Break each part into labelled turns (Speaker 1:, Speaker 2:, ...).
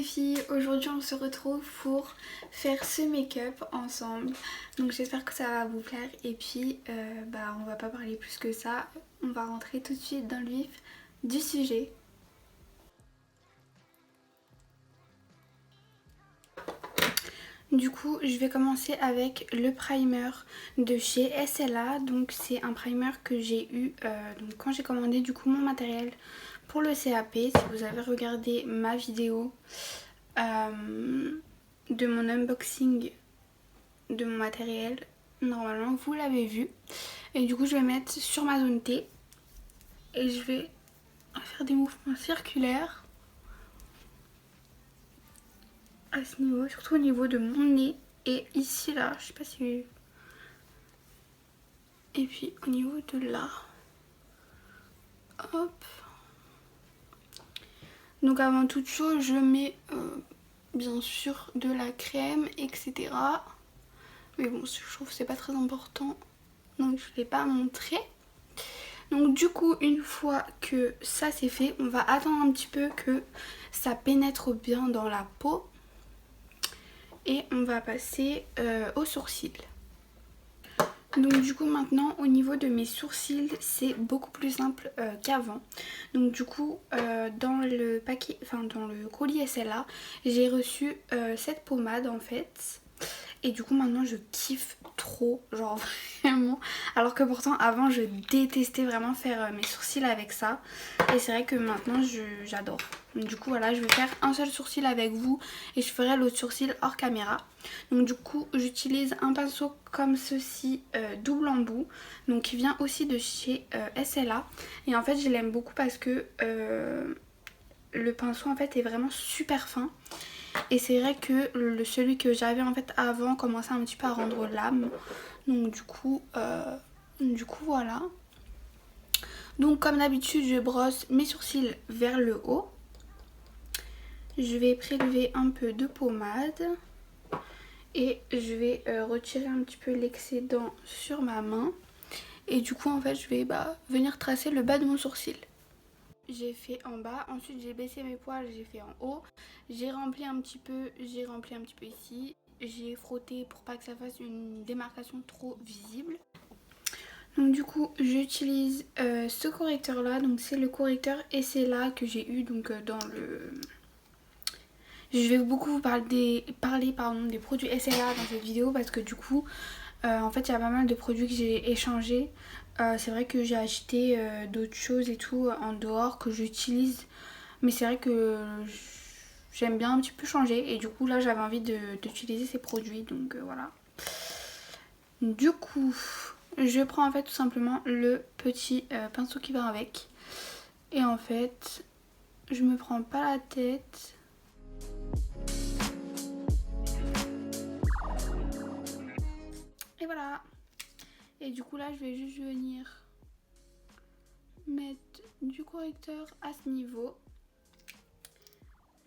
Speaker 1: filles, aujourd'hui on se retrouve pour faire ce make-up ensemble. Donc j'espère que ça va vous plaire et puis on va pas parler plus que ça. On va rentrer tout de suite dans le vif du sujet. Du coup, je vais commencer avec le primer de chez SLA. Donc c'est un primer que j'ai eu donc quand j'ai commandé du coup mon matériel pour le CAP. Si vous avez regardé ma vidéo de mon unboxing de mon matériel, normalement vous l'avez vu. Et du coup je vais mettre sur ma zone T et je vais faire des mouvements circulaires à ce niveau, surtout au niveau de mon nez et ici là, je sais pas si... Et puis au niveau de là, hop. Donc avant toute chose, je mets bien sûr de la crème, etc. Mais bon, je trouve que c'est pas très important, donc je ne l'ai pas montré. Donc du coup, une fois que ça c'est fait, on va attendre un petit peu que ça pénètre bien dans la peau. Et on va passer aux sourcils. Donc du coup maintenant au niveau de mes sourcils c'est beaucoup plus simple qu'avant. Donc du coup dans le paquet, enfin dans le colis SLA, j'ai reçu cette pommade en fait. Et du coup maintenant je kiffe trop, genre vraiment. Alors que pourtant avant je détestais vraiment faire mes sourcils avec ça. Et c'est vrai que maintenant j'adore. Du coup voilà, je vais faire un seul sourcil avec vous et je ferai l'autre sourcil hors caméra. Donc du coup j'utilise un pinceau comme ceci, double embout, donc qui vient aussi de chez SLA. Et en fait je l'aime beaucoup parce que le pinceau en fait est vraiment super fin. Et c'est vrai que celui que j'avais en fait avant commençait un petit peu à rendre l'âme. Donc du coup voilà. Donc comme d'habitude je brosse mes sourcils vers le haut. Je vais prélever un peu de pommade. Et je vais retirer un petit peu l'excédent sur ma main. Et du coup en fait je vais venir tracer le bas de mon sourcil. J'ai fait en bas, ensuite j'ai baissé mes poils, j'ai fait en haut. J'ai rempli un petit peu ici. J'ai frotté pour pas que ça fasse une démarcation trop visible. Donc du coup j'utilise ce correcteur là, donc c'est le correcteur SLA que j'ai eu donc dans le... Je vais beaucoup vous parler des produits SLA dans cette vidéo parce que du coup en fait il y a pas mal de produits que j'ai échangés. C'est vrai que j'ai acheté d'autres choses et tout en dehors que j'utilise, mais c'est vrai que j'aime bien un petit peu changer et du coup là j'avais envie d'utiliser ces produits, donc voilà. Du coup je prends en fait tout simplement le petit pinceau qui va avec et en fait je me prends pas la tête. Et voilà. Et du coup là je vais juste venir mettre du correcteur à ce niveau.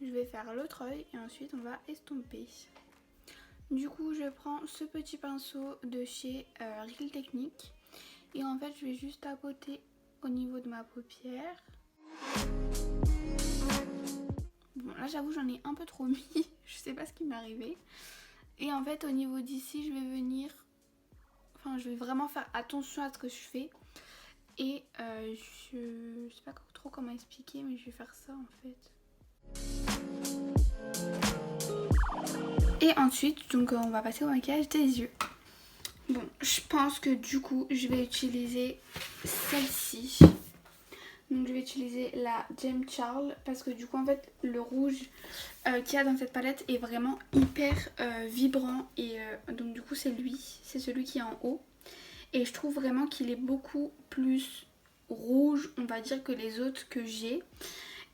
Speaker 1: Je vais faire l'autre œil et ensuite on va estomper. Du coup je prends ce petit pinceau de chez Real Technique et en fait je vais juste tapoter au niveau de ma paupière. Bon là j'avoue j'en ai un peu trop mis, je sais pas ce qui m'est arrivé. Et en fait au niveau d'ici je vais venir, enfin je vais vraiment faire attention à ce que je fais. Et je sais pas trop comment expliquer, mais je vais faire ça en fait. Et ensuite donc on va passer au maquillage des yeux. Bon je pense que du coup je vais utiliser celle-ci. Donc je vais utiliser la James Charles parce que du coup en fait le rouge qu'il y a dans cette palette est vraiment hyper vibrant. Et donc du coup c'est celui qui est en haut. Et je trouve vraiment qu'il est beaucoup plus rouge, on va dire, que les autres que j'ai.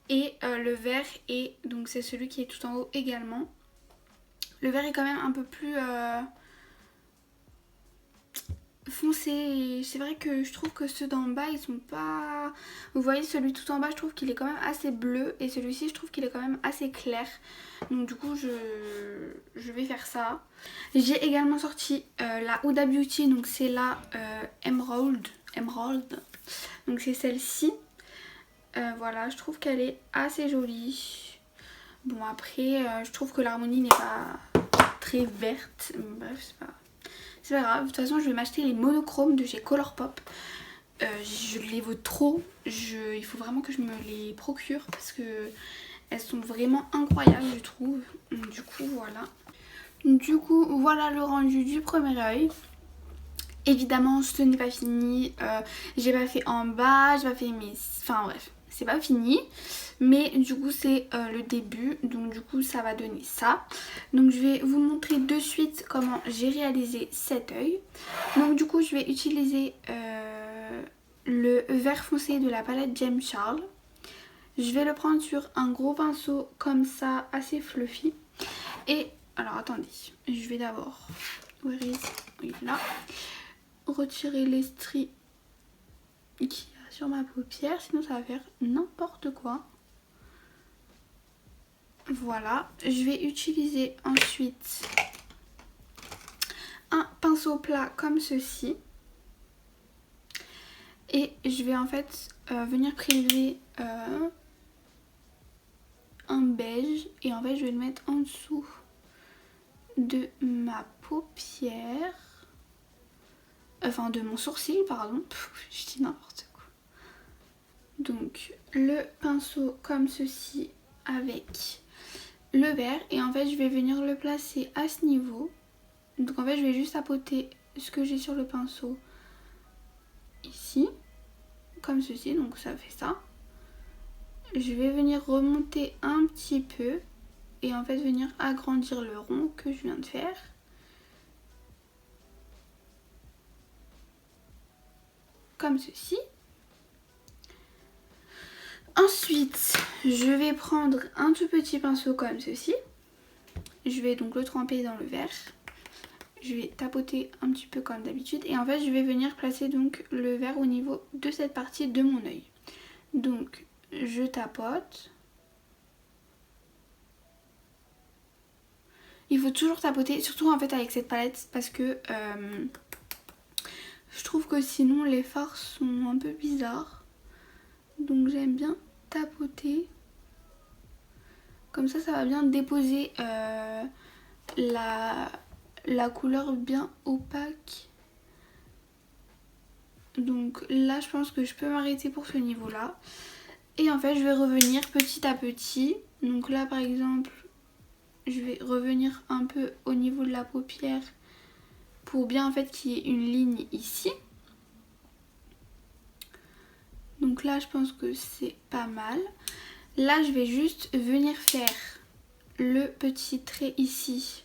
Speaker 1: Et le vert est, donc c'est celui qui est tout en haut également. Le vert est quand même un peu plus foncé. Et c'est vrai que je trouve que ceux d'en bas ils sont pas... Vous voyez celui tout en bas je trouve qu'il est quand même assez bleu. Et celui-ci je trouve qu'il est quand même assez clair. Donc du coup je vais faire ça. J'ai également sorti la Huda Beauty. Donc c'est la Emerald. Donc c'est celle-ci. Voilà, je trouve qu'elle est assez jolie. Bon après je trouve que l'harmonie n'est pas très verte. Bref c'est pas grave. De toute façon je vais m'acheter les monochromes de chez Colourpop. Je les veux trop. Il faut vraiment que je me les procure parce que elles sont vraiment incroyables je trouve. Du coup voilà. Du coup voilà le rendu du premier œil. Évidemment ce n'est pas fini. J'ai pas fait en bas, j'ai pas fait mes... Enfin bref, c'est pas fini. Mais du coup c'est le début. Donc du coup ça va donner ça. Donc je vais vous montrer de suite comment j'ai réalisé cet œil. Donc du coup je vais utiliser le vert foncé de la palette James Charles. Je vais le prendre sur un gros pinceau comme ça, assez fluffy. Et alors attendez, je vais d'abord... Where is... Oui, là. Retirer les stries qu'il y a sur ma paupière, sinon ça va faire n'importe quoi. Voilà, je vais utiliser ensuite un pinceau plat comme ceci. Et je vais en fait venir prélever un beige et en fait je vais le mettre en dessous de ma paupière. Enfin de mon sourcil pardon, je dis n'importe quoi. Donc le pinceau comme ceci avec le vert et en fait je vais venir le placer à ce niveau. Donc en fait je vais juste tapoter ce que j'ai sur le pinceau ici comme ceci, donc ça fait ça. Je vais venir remonter un petit peu et en fait venir agrandir le rond que je viens de faire. Comme ceci. Ensuite, je vais prendre un tout petit pinceau comme ceci. Je vais donc le tremper dans le vert. Je vais tapoter un petit peu comme d'habitude. Et en fait, je vais venir placer donc le vert au niveau de cette partie de mon œil. Donc, je tapote. Il faut toujours tapoter, surtout en fait avec cette palette parce que je trouve que sinon les fards sont un peu bizarres. Donc j'aime bien tapoter. Comme ça va bien déposer la couleur bien opaque. Donc là je pense que je peux m'arrêter pour ce niveau là. Et en fait je vais revenir petit à petit. Donc là par exemple je vais revenir un peu au niveau de la paupière pour bien en fait qu'il y ait une ligne ici. Donc là je pense que c'est pas mal. Là je vais juste venir faire le petit trait ici,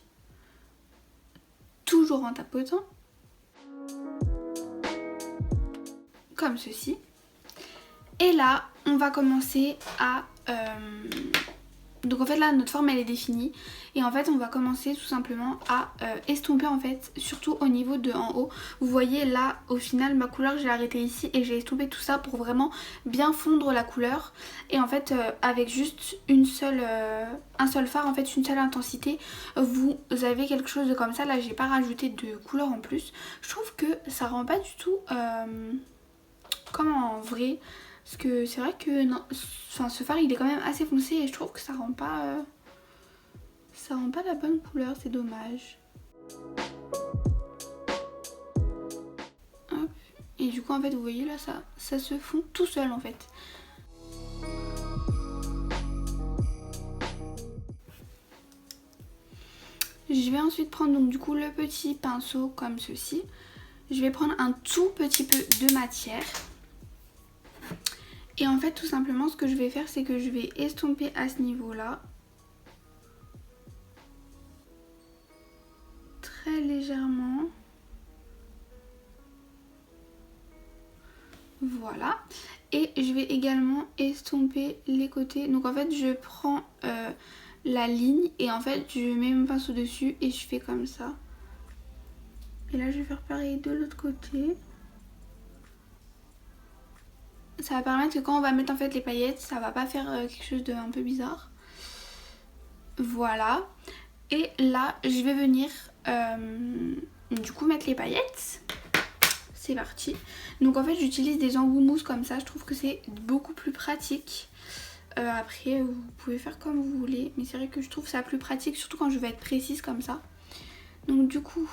Speaker 1: toujours en tapotant, comme ceci. Et là on va commencer à... Donc en fait là notre forme elle est définie et en fait on va commencer tout simplement à estomper en fait, surtout au niveau de en haut. Vous voyez là au final ma couleur je l'ai arrêtée ici et j'ai estompé tout ça pour vraiment bien fondre la couleur. Et en fait avec juste un seul fard, en fait une seule intensité, vous avez quelque chose de comme ça. Là j'ai pas rajouté de couleur en plus. Je trouve que ça rend pas du tout comme en vrai. Parce que c'est vrai que non, enfin, ce fard il est quand même assez foncé et je trouve que ça rend pas la bonne couleur, c'est dommage. Hop. Et du coup en fait vous voyez là ça se fond tout seul en fait. Je vais ensuite prendre donc du coup le petit pinceau comme ceci. Je vais prendre un tout petit peu de matière. Et en fait tout simplement ce que je vais faire c'est que je vais estomper à ce niveau là. Très légèrement. Voilà. Et je vais également estomper les côtés. Donc en fait je prends la ligne et en fait je mets mon pinceau dessus et je fais comme ça. Et là je vais faire pareil de l'autre côté. Ça va permettre que quand on va mettre en fait les paillettes, ça va pas faire quelque chose de un peu bizarre. Voilà. Et là, je vais venir du coup mettre les paillettes. C'est parti. Donc en fait, j'utilise des embouts mousse comme ça. Je trouve que c'est beaucoup plus pratique. Après vous pouvez faire comme vous voulez, mais c'est vrai que je trouve ça plus pratique, surtout quand je vais être précise comme ça. Donc du coup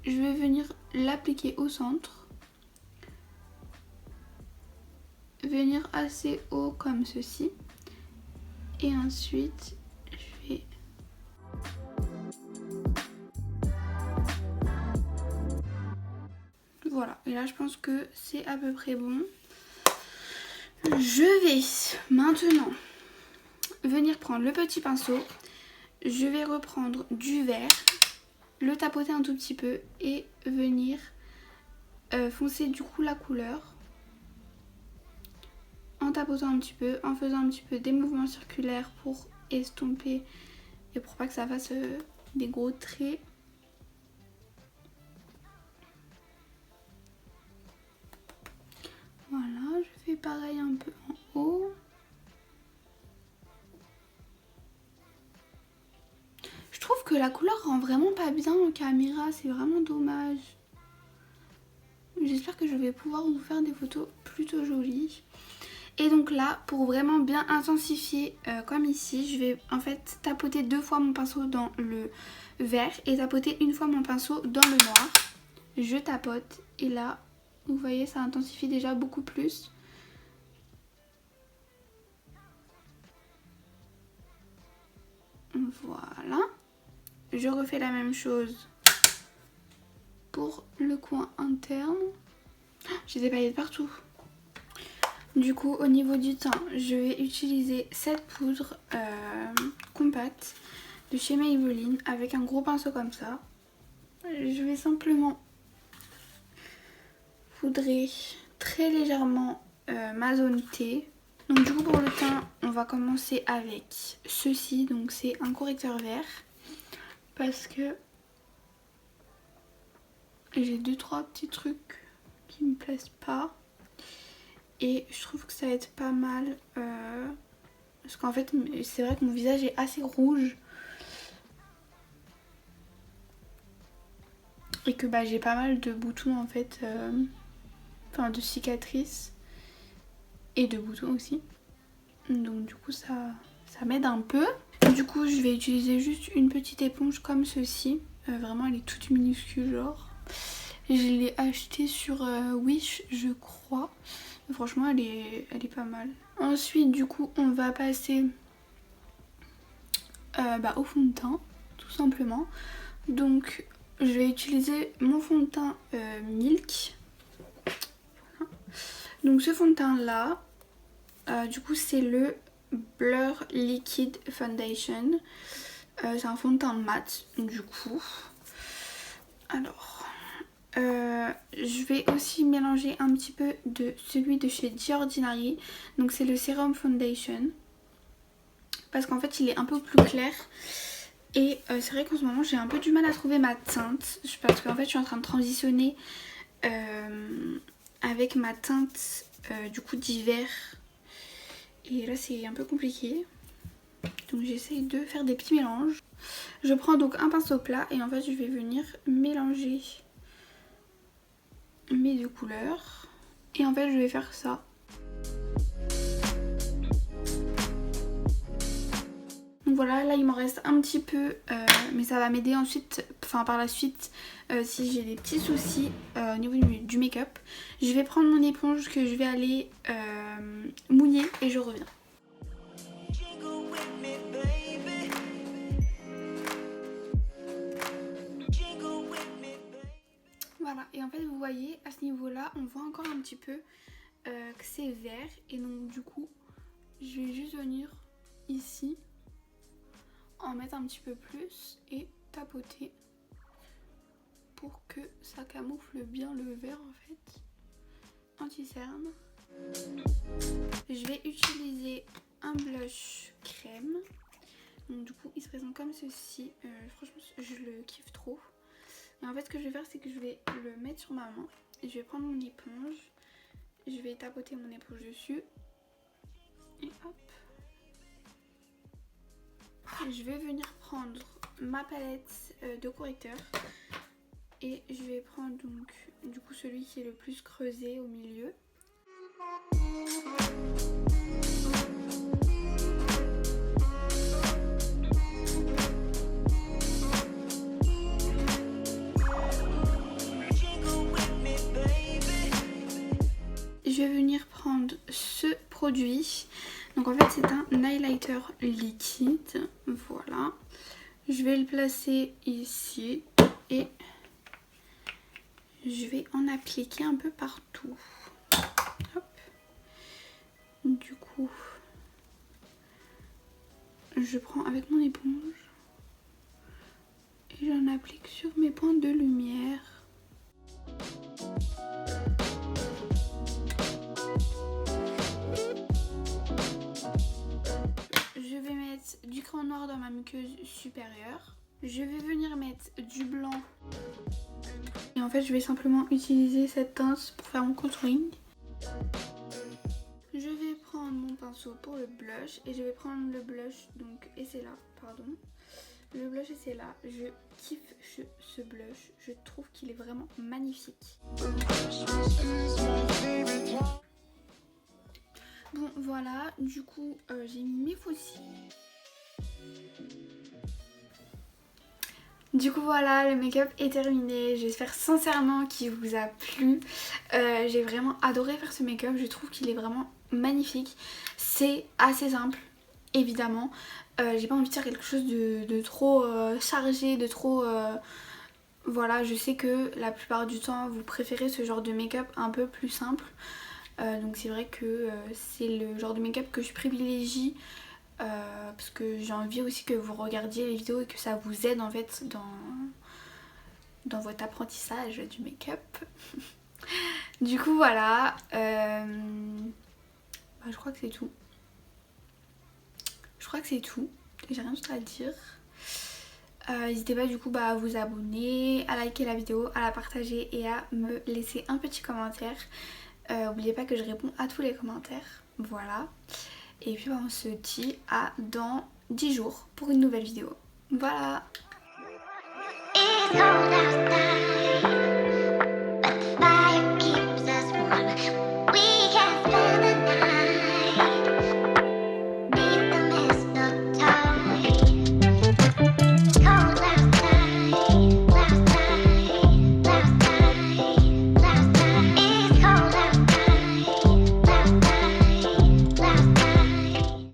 Speaker 1: je vais venir l'appliquer au centre, venir assez haut comme ceci, et ensuite je vais voilà, et là je pense que c'est à peu près bon. Je vais maintenant venir prendre le petit pinceau, je vais reprendre du vert, le tapoter un tout petit peu et venir foncer du coup la couleur en tapotant un petit peu, en faisant un petit peu des mouvements circulaires pour estomper et pour pas que ça fasse des gros traits. Voilà, je fais pareil un peu en haut. Je trouve que la couleur rend vraiment pas bien en caméra, c'est vraiment dommage. J'espère que je vais pouvoir vous faire des photos plutôt jolies. Et donc là, pour vraiment bien intensifier, comme ici, je vais en fait tapoter 2 fois mon pinceau dans le vert et tapoter 1 fois mon pinceau dans le noir. Je tapote et là, vous voyez, ça intensifie déjà beaucoup plus. Voilà. Je refais la même chose pour le coin interne. J'ai des paillettes partout. Du coup, au niveau du teint, je vais utiliser cette poudre compacte de chez Maybelline avec un gros pinceau comme ça. Je vais simplement poudrer très légèrement ma zone T. Donc du coup, pour le teint, on va commencer avec ceci. Donc c'est un correcteur vert parce que j'ai 2-3 petits trucs qui me plaisent pas. Et je trouve que ça va être pas mal. Parce qu'en fait, c'est vrai que mon visage est assez rouge. Et que bah, j'ai pas mal de boutons en fait. Enfin, de cicatrices. Et de boutons aussi. Donc du coup, ça m'aide un peu. Du coup, je vais utiliser juste une petite éponge comme ceci. Vraiment, elle est toute minuscule genre. Je l'ai achetée sur Wish, je crois. Franchement, elle est pas mal. Ensuite, du coup, on va passer au fond de teint, tout simplement. Donc, je vais utiliser mon fond de teint Milk. Voilà. Donc, ce fond de teint là, du coup, c'est le Blur Liquid Foundation. C'est un fond de teint mat, du coup. Alors... je vais aussi mélanger un petit peu de celui de chez The Ordinary. Donc c'est le Serum Foundation. Parce qu'en fait il est un peu plus clair. Et c'est vrai qu'en ce moment j'ai un peu du mal à trouver ma teinte. Parce qu'en fait je suis en train de transitionner avec ma teinte du coup d'hiver. Et là c'est un peu compliqué. Donc j'essaye de faire des petits mélanges. Je prends donc un pinceau plat et en fait je vais venir mélanger mes 2 couleurs et en fait je vais faire ça. Donc voilà, là il m'en reste un petit peu mais ça va m'aider ensuite, enfin par la suite si j'ai des petits soucis au niveau du make-up. Je vais prendre mon éponge que je vais aller mouiller et je reviens. Voilà, et en fait vous voyez à ce niveau là on voit encore un petit peu que c'est vert et donc du coup je vais juste venir ici en mettre un petit peu plus et tapoter pour que ça camoufle bien le vert en fait, anti-cerne. Je vais utiliser un blush crème, donc du coup il se présente comme ceci, franchement je le kiffe trop. Et en fait ce que je vais faire c'est que je vais le mettre sur ma main et je vais prendre mon éponge, je vais tapoter mon éponge dessus et hop. Je vais venir prendre ma palette de correcteur et je vais prendre donc du coup celui qui est le plus creusé au milieu. Donc en fait c'est un highlighter liquide, voilà. Je vais le placer ici et je vais en appliquer un peu partout. Hop. Du coup, je prends avec mon éponge et j'en applique sur mes points de lumière. Je vais mettre du crayon noir dans ma muqueuse supérieure. Je vais venir mettre du blanc. Et en fait, je vais simplement utiliser cette teinte pour faire mon contouring. Je vais prendre mon pinceau pour le blush et je vais prendre le blush, donc, et c'est là, pardon. Le blush et c'est là. Je kiffe ce blush. Je trouve qu'il est vraiment magnifique. Bon, voilà. Du coup, j'ai mis mes faux cils. Du coup voilà, le make-up est terminé, j'espère sincèrement qu'il vous a plu. J'ai vraiment adoré faire ce make-up, je trouve qu'il est vraiment magnifique. C'est assez simple, évidemment. J'ai pas envie de faire quelque chose de trop chargé, de trop... Voilà, je sais que la plupart du temps vous préférez ce genre de make-up un peu plus simple. Donc c'est vrai que c'est le genre de make-up que je privilégie. Parce que j'ai envie aussi que vous regardiez les vidéos et que ça vous aide en fait dans votre apprentissage du make-up. Du coup voilà, je crois que c'est tout. J'ai rien d'autre à dire. N'hésitez pas du coup à vous abonner, à liker la vidéo, à la partager et à me laisser un petit commentaire. N'oubliez pas que je réponds à tous les commentaires. Voilà. Et puis on se dit à dans 10 jours pour une nouvelle vidéo. Voilà.